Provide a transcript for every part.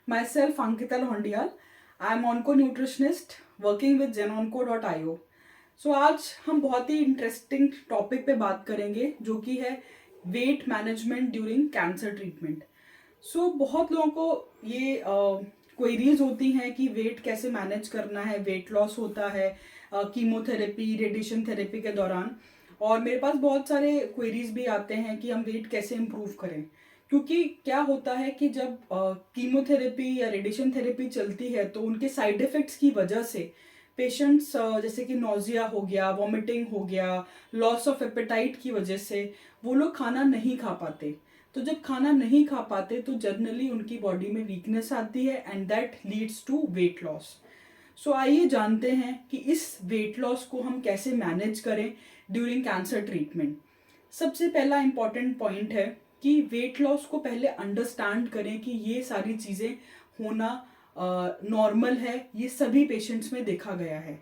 Myself Ankita Lohandial. I am onco-nutritionist working with genonco.io. सो आज हम बहुत ही इंटरेस्टिंग टॉपिक पे बात करेंगे जो कि है weight management during cancer treatment. So बहुत लोगों को ये क्वेरीज होती हैं कि वेट कैसे मैनेज करना है, वेट लॉस होता है कीमोथेरेपी रेडिएशन थेरेपी के दौरान। और मेरे पास बहुत सारे क्वेरीज भी आते हैं कि हम वेट कैसे इम्प्रूव करें, क्योंकि क्या होता है कि जब कीमोथेरेपी या रेडिएशन थेरेपी चलती है तो उनके साइड इफ़ेक्ट्स की वजह से पेशेंट्स जैसे कि नोजिया हो गया, वॉमिटिंग हो गया, लॉस ऑफ एपेटाइट की वजह से वो लोग खाना नहीं खा पाते। तो जब खाना नहीं खा पाते तो जनरली उनकी बॉडी में वीकनेस आती है and that leads to weight loss. So आइए जानते हैं कि इस वेट लॉस को हम कैसे मैनेज करें ड्यूरिंग कैंसर ट्रीटमेंट। सबसे पहला इंपॉर्टेंट पॉइंट है कि वेट लॉस को पहले अंडरस्टैंड करें कि ये सारी चीज़ें होना नॉर्मल है, ये सभी पेशेंट्स में देखा गया है।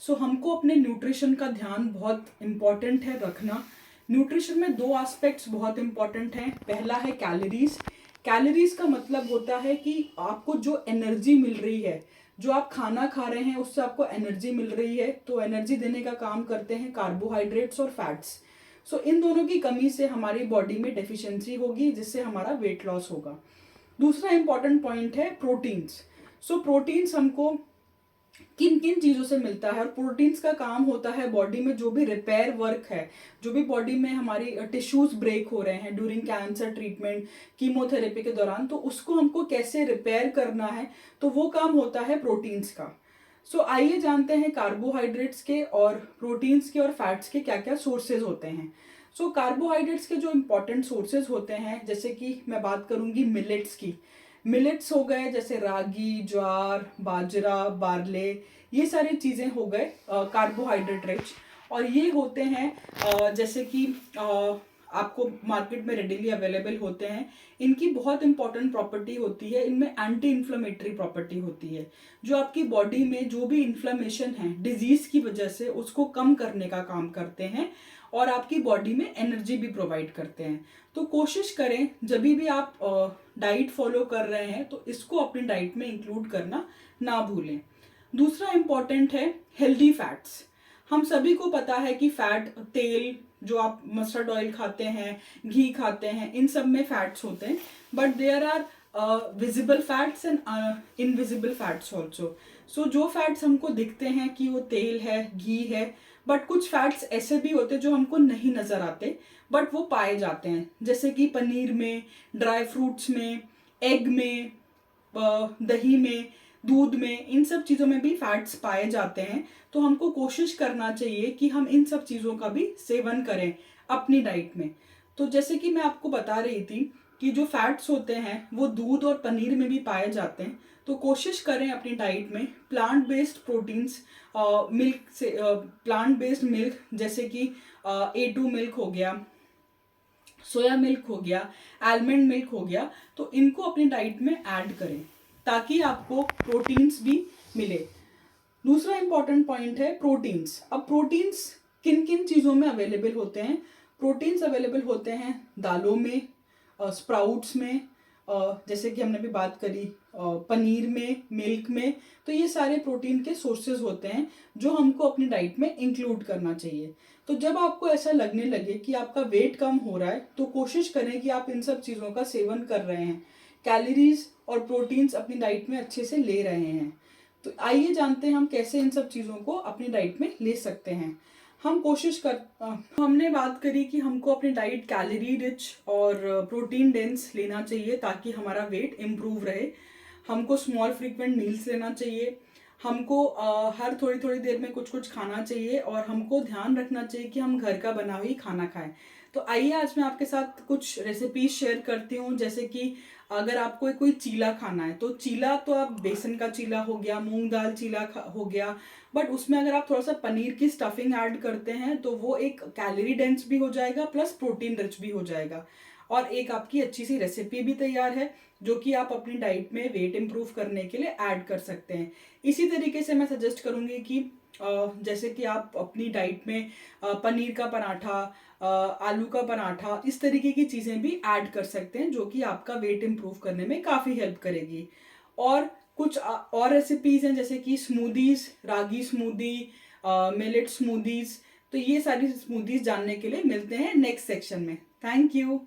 सो हमको अपने न्यूट्रिशन का ध्यान बहुत इम्पॉर्टेंट है रखना। न्यूट्रिशन में दो एस्पेक्ट्स बहुत इम्पॉर्टेंट हैं। पहला है कैलोरीज। कैलोरीज का मतलब होता है कि आपको जो एनर्जी मिल रही है, जो आप खाना खा रहे हैं उससे आपको एनर्जी मिल रही है, तो एनर्जी देने का काम करते हैं कार्बोहाइड्रेट्स और फैट्स। सो इन दोनों की कमी से हमारी बॉडी में डेफिशिएंसी होगी, जिससे हमारा वेट लॉस होगा। दूसरा इंपॉर्टेंट पॉइंट है प्रोटीन्स। सो प्रोटीन्स हमको किन किन चीज़ों से मिलता है, और प्रोटीन्स का काम होता है बॉडी में जो भी रिपेयर वर्क है, जो भी बॉडी में हमारी टिश्यूज ब्रेक हो रहे हैं ड्यूरिंग कैंसर ट्रीटमेंट कीमोथेरेपी के दौरान, तो उसको हमको कैसे रिपेयर करना है, तो वो काम होता है प्रोटीन्स का। सो आइए जानते हैं कार्बोहाइड्रेट्स के और प्रोटीन्स के और फैट्स के क्या क्या सोर्सेज होते हैं। सो कार्बोहाइड्रेट्स के जो इम्पोर्टेंट सोर्सेज होते हैं, जैसे कि मैं बात करूंगी मिलेट्स की। मिलेट्स हो गए जैसे रागी, ज्वार, बाजरा, बार्ले, ये सारी चीज़ें हो गए कार्बोहाइड्रेट रिच। और ये होते हैं जैसे कि आपको मार्केट में रेडिली अवेलेबल होते हैं। इनकी बहुत इंपॉर्टेंट प्रॉपर्टी होती है, इनमें एंटी इन्फ्लेमेटरी प्रॉपर्टी होती है, जो आपकी बॉडी में जो भी इन्फ्लेमेशन है डिजीज की वजह से उसको कम करने का काम करते हैं और आपकी बॉडी में एनर्जी भी प्रोवाइड करते हैं। तो कोशिश करें जब भी आप डाइट फॉलो कर रहे हैं तो इसको अपनी डाइट में इंक्लूड करना ना भूलें। दूसरा इंपॉर्टेंट है हेल्दी फैट्स। हम सभी को पता है कि फैट, तेल, जो आप मस्टर्ड ऑयल खाते हैं, घी खाते हैं, इन सब में फैट्स होते हैं, but there are visible fats and invisible fats also. So जो फैट्स हमको दिखते हैं कि वो तेल है, घी है, बट कुछ फैट्स ऐसे भी होते हैं जो हमको नहीं नजर आते बट वो पाए जाते हैं, जैसे कि पनीर में, ड्राई फ्रूट्स में, एग में, दही में, दूध में, इन सब चीज़ों में भी फैट्स पाए जाते हैं। तो हमको कोशिश करना चाहिए कि हम इन सब चीज़ों का भी सेवन करें अपनी डाइट में। तो जैसे कि मैं आपको बता रही थी कि जो फैट्स होते हैं वो दूध और पनीर में भी पाए जाते हैं। तो कोशिश करें अपनी डाइट में प्लांट बेस्ड प्रोटीन्स, मिल्क से, प्लांट बेस्ड मिल्क जैसे कि A2 मिल्क हो गया, सोया मिल्क हो गया, आलमंड मिल्क हो गया, तो इनको अपनी डाइट में ऐड करें ताकि आपको प्रोटीन्स भी मिले। दूसरा इंपॉर्टेंट पॉइंट है प्रोटीन्स। अब प्रोटीन्स किन किन चीज़ों में अवेलेबल होते हैं? प्रोटीन्स अवेलेबल होते हैं दालों में, स्प्राउट्स में, जैसे कि हमने भी बात करी पनीर में, मिल्क में। तो ये सारे प्रोटीन के सोर्सेज होते हैं जो हमको अपनी डाइट में इंक्लूड करना चाहिए। तो जब आपको ऐसा लगने लगे कि आपका वेट कम हो रहा है तो कोशिश करें कि आप इन सब चीज़ों का सेवन कर रहे हैं, कैलोरीज और प्रोटीन्स अपनी डाइट में अच्छे से ले रहे हैं। तो आइए जानते हैं हम कैसे इन सब चीज़ों को अपनी डाइट में ले सकते हैं। हम कोशिश कर हमने बात करी कि हमको अपनी डाइट कैलोरी रिच और प्रोटीन डेंस लेना चाहिए ताकि हमारा वेट इम्प्रूव रहे। हमको स्मॉल फ्रीक्वेंट मील्स लेना चाहिए, हमको हर थोड़ी थोड़ी देर में कुछ कुछ खाना चाहिए, और हमको ध्यान रखना चाहिए कि हम घर का बना हुई खाना खाएं। तो आइए आज मैं आपके साथ कुछ रेसिपीज शेयर करती हूँ। जैसे कि अगर आपको कोई चीला खाना है तो चीला तो आप बेसन का चीला हो गया, मूंग दाल चीला हो गया, बट उसमें अगर आप थोड़ा सा पनीर की स्टफिंग ऐड करते हैं तो वो एक कैलोरी डेंस भी हो जाएगा प्लस प्रोटीन रिच भी हो जाएगा, और एक आपकी अच्छी सी रेसिपी भी तैयार है जो कि आप अपनी डाइट में वेट इंप्रूव करने के लिए ऐड कर सकते हैं। इसी तरीके से मैं सजेस्ट करूंगी कि जैसे कि आप अपनी डाइट में पनीर का पराठा, आलू का पराठा, इस तरीके की चीज़ें भी ऐड कर सकते हैं जो कि आपका वेट इंप्रूव करने में काफ़ी हेल्प करेगी। और कुछ और रेसिपीज हैं जैसे कि स्मूदीज, रागी स्मूदी, मिलेट स्मूदीज। तो ये सारी स्मूदीज जानने के लिए मिलते हैं नेक्स्ट सेक्शन में। Thank you.